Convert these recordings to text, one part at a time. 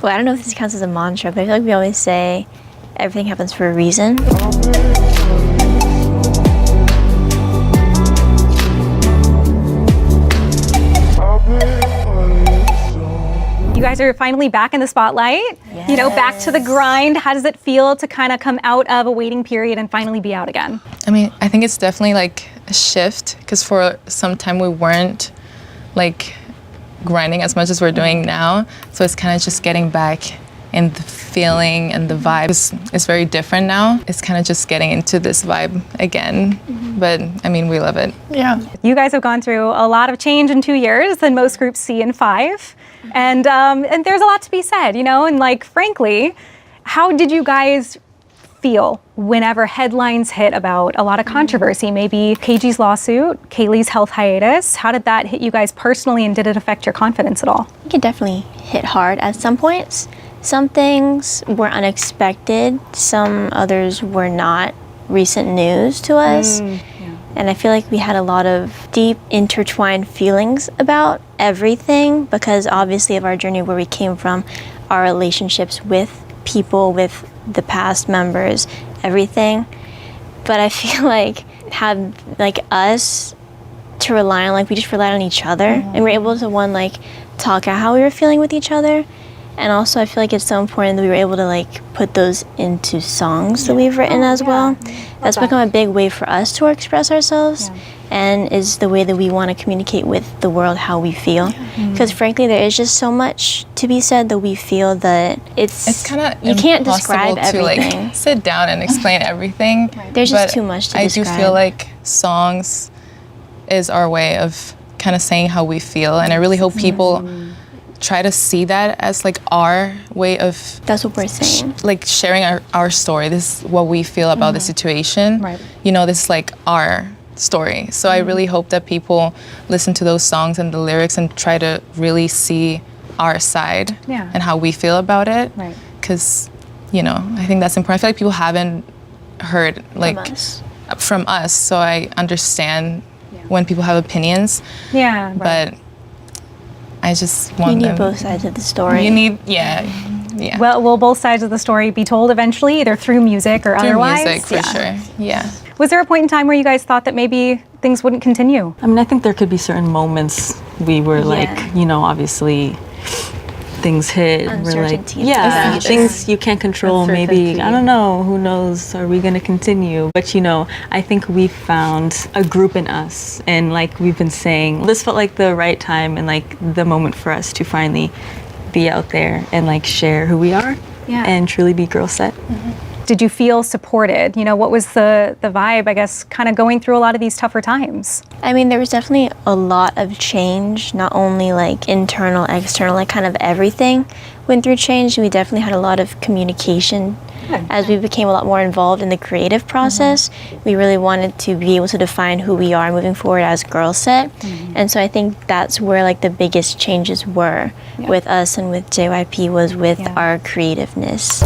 Well, I don't know if this counts as a mantra, but I feel like we always say everything happens for a reason. You guys are finally back in the spotlight, Yes. you know, back to the grind. How does it feel to kind of come out of a waiting period and finally be out again? I mean, I think it's definitely like a shift because for some time we weren't like grinding as much as we're doing now. So it's kind of just getting back in the feeling and the vibe. It's very different now. It's kind of just getting into this vibe again. But I mean, we love it. Yeah. You guys have gone through a lot of change in 2 years than most groups see in 5. And there's a lot to be said, you know, and like, frankly, how did you guys feel whenever headlines hit about a lot of controversy, maybe KG's lawsuit, Kaylee's health hiatus? How did that hit you guys personally, and did it affect your confidence at all? I think it definitely hit hard at some points. Some things were unexpected, some others were not recent news to us. And I feel like we had a lot of deep intertwined feelings about everything because obviously of our journey where we came from, our relationships with people, with the past members, everything. But I feel like us to rely on, like we just relied on each other and we're able to talk out how we were feeling with each other. And also I feel like it's so important that we were able to like put those into songs that we've written as well. That's become a big way for us to express ourselves and is the way that we want to communicate with the world how we feel. Because frankly, there is just so much to be said that we feel that it's kind of you can't describe to everything. like sit down and explain everything. There's just But too much to I describe. do feel like songs is our way of kind of saying how we feel, and I really hope people try to see that as like our way of That's what we're saying. like sharing our story. This is what we feel about the situation. Right. You know, this is like our story. So I really hope that people listen to those songs and the lyrics and try to really see our side and how we feel about it. Right. Because, you know, I think that's important. I feel like people haven't heard like from us. So I understand when people have opinions. Yeah, right. But I just want You need them. both sides of the story. You need, yeah. Well, will both sides of the story be told eventually, either through music or Through otherwise? music, for sure. Yeah. Was there a point in time where you guys thought that maybe things wouldn't continue? I mean, I think there could be certain moments we were like, you know, obviously things hit and we're like, Uncertainty of the future. things you can't control. Maybe, I don't know, who knows, are we gonna continue? But you know, I think we found a group in us, and like we've been saying, this felt like the right time and like the moment for us to finally be out there and like share who we are and truly be GIRLSET. Did you feel supported? You know, what was the vibe, I guess, kind of going through a lot of these tougher times? I mean, there was definitely a lot of change, not only like internal, external, like kind of everything went through change. We definitely had a lot of communication as we became a lot more involved in the creative process. We really wanted to be able to define who we are moving forward as GIRLSET. And so I think that's where like the biggest changes were with us and with JYP was with our creativeness.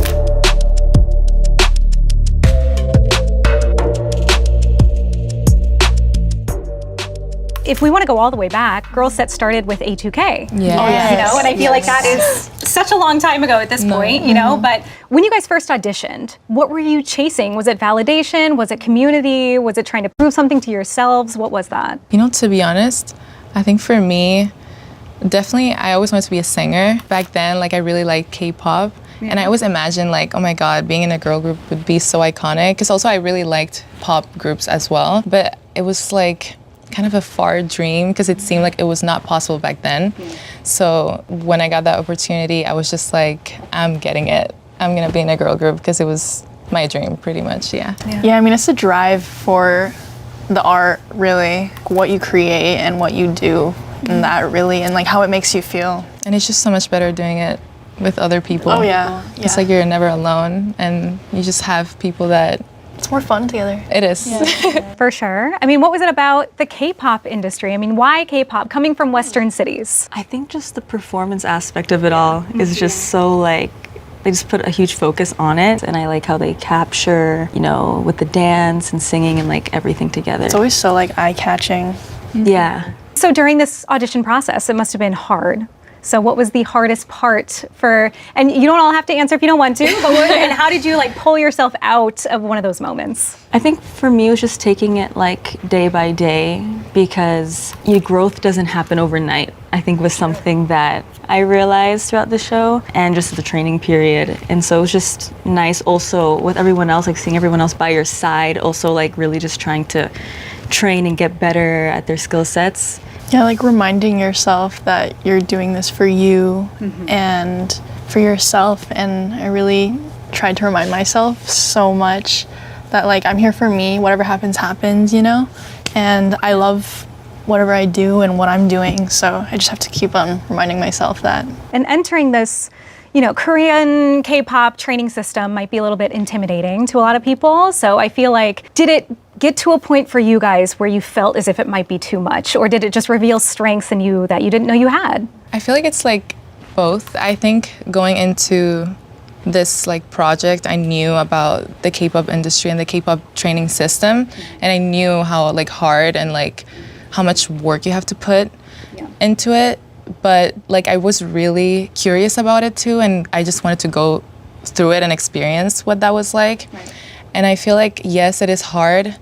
If we want to go all the way back, GIRLSET started with A2K. Yes. You know, and I feel like that is such a long time ago at this point, you know, but when you guys first auditioned, what were you chasing? Was it validation? Was it community? Was it trying to prove something to yourselves? What was that? You know, to be honest, I think for me, definitely, I always wanted to be a singer. Back then, like I really liked K-pop. And I always imagined like, oh my God, being in a girl group would be so iconic. Because also I really liked pop groups as well. But it was like kind of a far dream because it seemed like it was not possible back then. So when I got that opportunity, I was just like, I'm getting it. I'm gonna be in a girl group because it was my dream pretty much, yeah. Yeah, I mean, it's a drive for the art, really, what you create and what you do, and that really, and like how it makes you feel. And it's just so much better doing it with other people. Oh yeah. It's like you're never alone and you just have people that it's more fun together. it is. For sure. I mean, what was it about the K-pop industry? I mean, why K-pop coming from Western cities? I think just the performance aspect of it all is just so like, they just put a huge focus on it, and I like how they capture, you know, with the dance and singing and like everything together. It's always so like eye-catching. Yeah. So during this audition process, it must have been hard So what was the hardest part and you don't all have to answer if you don't want to, but and how did you like pull yourself out of one of those moments? I think for me, it was just taking it like day by day, because your growth doesn't happen overnight. I think was something that I realized throughout the show and just the training period. And so it was just nice also with everyone else, like seeing everyone else by your side, also like really just trying to train and get better at their skill sets. Yeah, like reminding yourself that you're doing this for you and for yourself. And I really tried to remind myself so much that like I'm here for me, whatever happens, happens, you know? And I love whatever I do and what I'm doing. So I just have to keep on reminding myself that. And entering this, Korean K-pop training system might be a little bit intimidating to a lot of people. So I feel like, did it get to a point for you guys where you felt as if it might be too much? Or did it just reveal strengths in you that you didn't know you had? I feel like it's like both. I think going into this like project, I knew about the K-pop industry and the K-pop training system, and I knew how like hard and like how much work you have to put into it. But like I was really curious about it too, and I just wanted to go through it and experience what that was like. And I feel like yes, it is hard,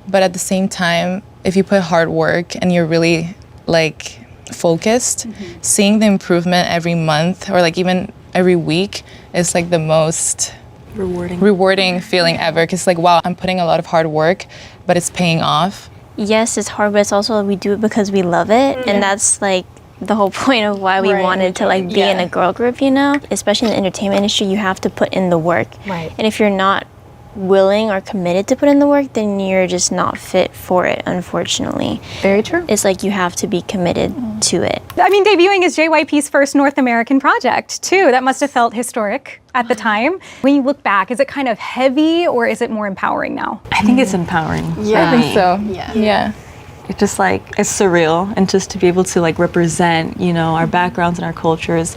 but at the same time, if you put hard work and you're really like focused, seeing the improvement every month or like even every week is like the most rewarding feeling ever, because like wow, I'm putting a lot of hard work but it's paying off. Yes, it's hard, but it's also we do it because we love it, and that's like the whole point of why we wanted to like be in a girl group, especially in the entertainment industry. You have to put in the work, and if you're not willing or committed to put in the work, then you're just not fit for it, unfortunately. Very true. It's like you have to be committed to it. I mean, debuting as JYP's first North American project, too. That must have felt historic at the time. When you look back, is it kind of heavy or is it more empowering now? I think it's empowering. I think so. Yeah. It's just like, it's surreal. And just to be able to like represent, our backgrounds and our cultures,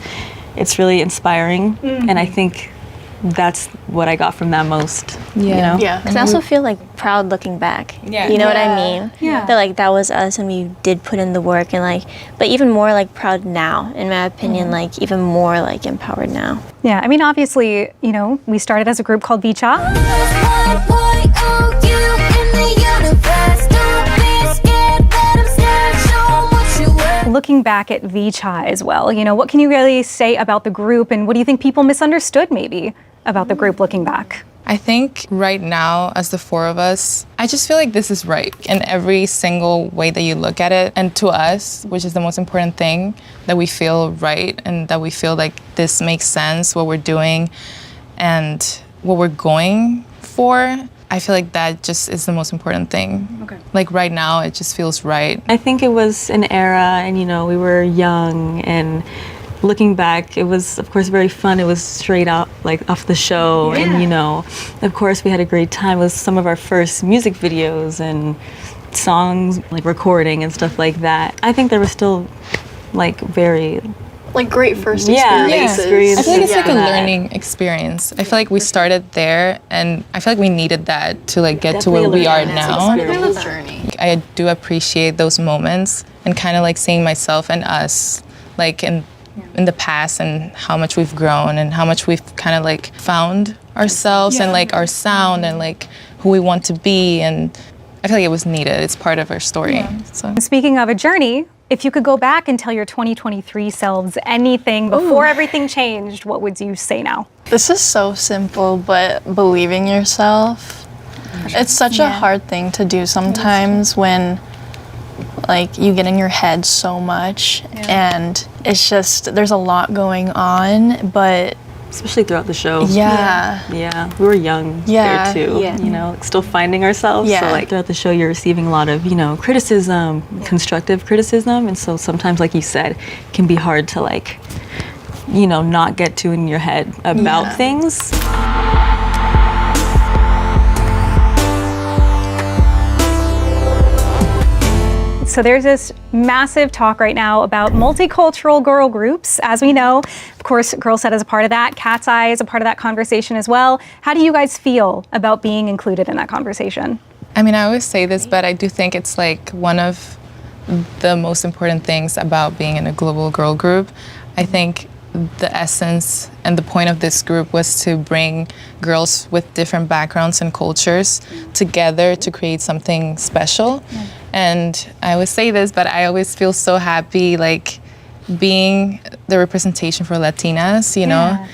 it's really inspiring. And I think that's what I got from that most. Yeah. Because I also feel like proud looking back. Yeah. You know what I mean? Yeah. That like that was us and we did put in the work, and like, but even more like proud now, in my opinion, like even more like empowered now. Yeah, I mean, obviously, we started as a group called Vicha. Looking back at Vicha as well, what can you really say about the group, and what do you think people misunderstood maybe about the group looking back? I think right now, as the four of us, I just feel like this is right in every single way that you look at it. And to us, which is the most important thing, that we feel right and that we feel like this makes sense, what we're doing and what we're going for. I feel like that just is the most important thing. Okay. Like right now, it just feels right. I think it was an era, and we were young, and looking back, it was of course very fun. It was straight out like off the show, and of course we had a great time. It was some of our first music videos and songs, like recording and stuff like that. I think there was still like very like great first experiences. I feel like it's like a learning experience. I feel like we started there, and I feel like we needed that to like get to where we are now. Journey. I do appreciate those moments and kind of like seeing myself and us like in the past, and how much we've grown and how much we've kind of like found ourselves and like our sound and like who we want to be, and I feel like it was needed. It's part of our story. So. Speaking of a journey, if you could go back and tell your 2023 selves anything before everything changed, what would you say now? This is so simple, but believing yourself, it's such a hard thing to do sometimes when like you get in your head so much and it's just, there's a lot going on, but especially throughout the show. Yeah. We were young there too, still finding ourselves. So like throughout the show, you're receiving a lot of, criticism, constructive criticism. And so sometimes, like you said, it can be hard to like, not get too in your head about things. So there's this massive talk right now about multicultural girl groups. As we know, of course, GIRLSET is a part of that. Cat's Eye is a part of that conversation as well. How do you guys feel about being included in that conversation? I mean, I always say this, but I do think it's like one of the most important things about being in a global girl group. I think the essence and the point of this group was to bring girls with different backgrounds and cultures together to create something special. And I always say this, but I always feel so happy, like, being the representation for Latinas, you know?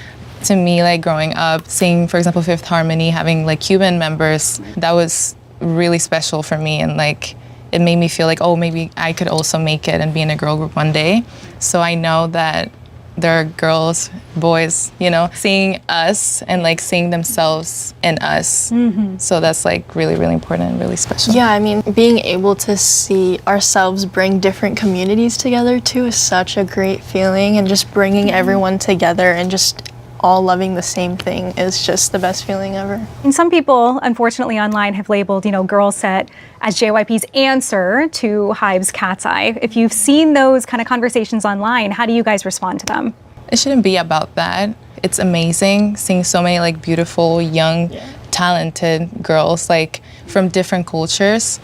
To me, like, growing up, seeing, for example, Fifth Harmony, having, like, Cuban members, that was really special for me. And, like, it made me feel like, oh, maybe I could also make it and be in a girl group one day. So I know that there are girls, boys, you know, seeing us and, like, seeing themselves in us. So that's, like, really, really important and really special. Yeah, I mean, being able to see ourselves bring different communities together too is such a great feeling, and just bringing everyone together and just all loving the same thing is just the best feeling ever. And some people, unfortunately, online have labeled, you know, GIRLSET as JYP's answer to Hive's Cat's Eye. If you've seen those kind of conversations online, how do you guys respond to them? It shouldn't be about that. It's amazing seeing so many, like, beautiful, young, talented girls, like, from different cultures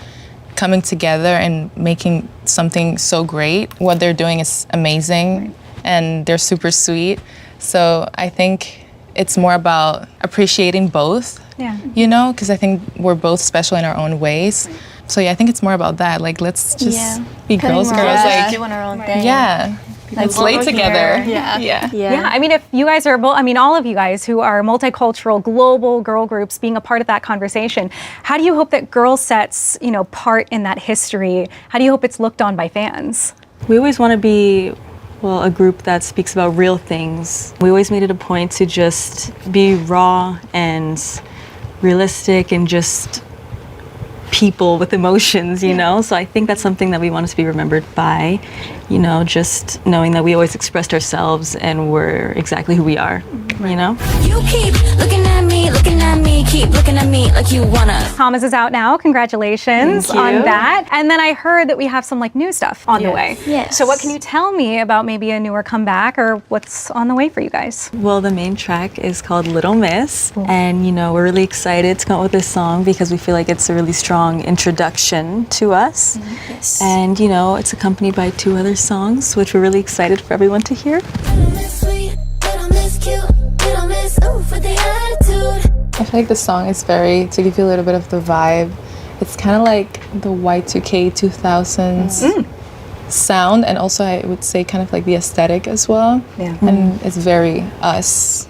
coming together and making something so great. What they're doing is amazing, and they're super sweet. So I think it's more about appreciating both, you know, because I think we're both special in our own ways. So yeah, I think it's more about that. Like, let's just be girls, like, doing our own thing. Let's lay together. Yeah, I mean, if you guys are, I mean, all of you guys who are multicultural, global girl groups being a part of that conversation, how do you hope that GIRLSET's, you know, part in that history, how do you hope it's looked on by fans? We always want to be, well, a group that speaks about real things. We always made it a point to just be raw and realistic and just people with emotions, you know? So I think that's something that we want to be remembered by, you know, just knowing that we always expressed ourselves and we're exactly who we are, you know? You keep looking at me, keep looking at me like you wanna. Thomas is out now. Congratulations on that. And then I heard that we have some, like, new stuff on the way. Yes. So what can you tell me about maybe a newer comeback or what's on the way for you guys? Well, the main track is called Little Miss, and, you know, we're really excited to come up with this song because we feel like it's a really strong introduction to us. Yes. And, you know, it's accompanied by 2 other songs, which we're really excited for everyone to hear. Little miss sweet, little miss cute, little miss ooh for the attitude. I feel like the song is very, to give you a little bit of the vibe, it's kind of like the Y2K 2000s sound, and also I would say kind of like the aesthetic as well. And it's very us.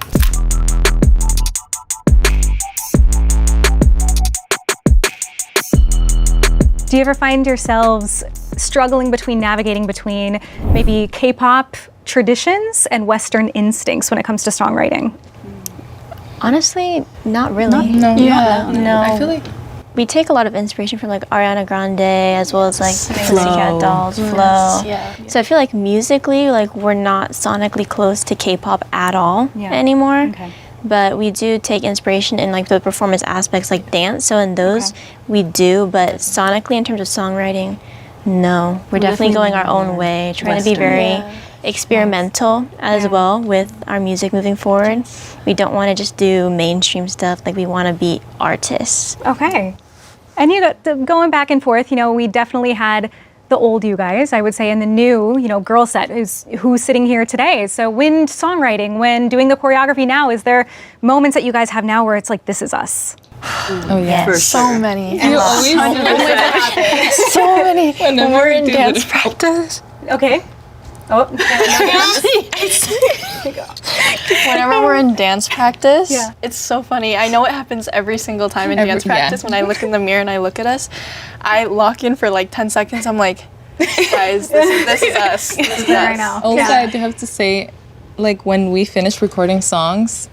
Do you ever find yourselves struggling navigating between maybe K-pop traditions and Western instincts when it comes to songwriting? Honestly, not really. No. I feel like we take a lot of inspiration from, like, Ariana Grande, as well as, like, Pussycat Dolls, Flow. So I feel like musically, like, we're not sonically close to K-pop at all anymore. But we do take inspiration in, like, the performance aspects, like dance. So in those, we do. But sonically, in terms of songwriting, no. We're definitely going our own way, trying to be very experimental as well with our music moving forward. We don't want to just do mainstream stuff. Like, we want to be artists. Okay. And, you know, going back and forth, you know, we definitely had the old you guys, I would say, and the new, you know, GIRLSET who's sitting here today. So when songwriting, when doing the choreography now, is there moments that you guys have now where it's like, this is us? oh yeah. For So sure. many. You always So many. Whenever When we're we in do dance the- practice. Okay. Oh, Whenever we're in dance practice, Yeah. it's so funny. I know it happens every single time in dance practice. When I look in the mirror and I look at us, I lock in for like 10 seconds. I'm like, guys, this is us. This is right us. now. Also, I do have to say, like, when we finish recording songs,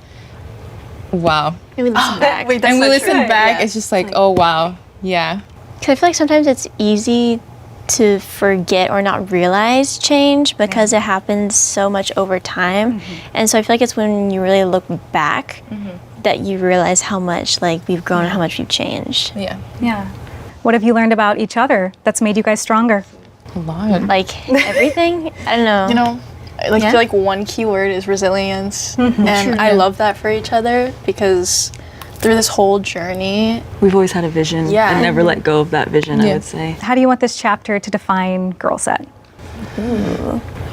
wow. And we listen back. Wait, that's And we so listen true. back, Yeah. it's just like, oh wow, yeah. Because I feel like sometimes it's easy to forget or not realize change because it happens so much over time. And so I feel like it's when you really look back that you realize how much, like, we've grown and how much we've changed. Yeah. yeah. What have you learned about each other that's made you guys stronger? A lot. Like, everything. I don't know. You know, like, Yeah. I feel like one key word is resilience. And I love that for each other because through this whole journey, We've always had a vision Yeah. and never let go of that vision, I Yeah. would say. How do you want this chapter to define GIRLSET?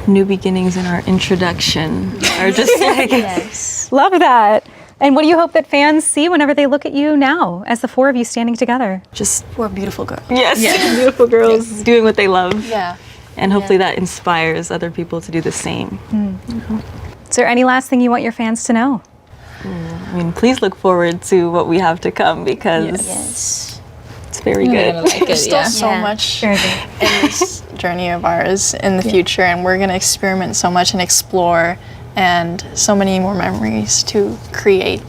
new beginnings in our introduction are just like Yes. Love that. And what do you hope that fans see whenever they look at you now as the four of you standing together? just We're beautiful girls. yes, beautiful girls doing what they love. Yeah. And hopefully that inspires other people to do the same. Is there any last thing you want your fans to know? I mean, please look forward to what we have to come because Yes. it's very You're good. gonna like There's it, still yeah. so Yeah. much Very good. in this journey of ours in the future, and we're going to experiment so much and explore, and so many more memories to create.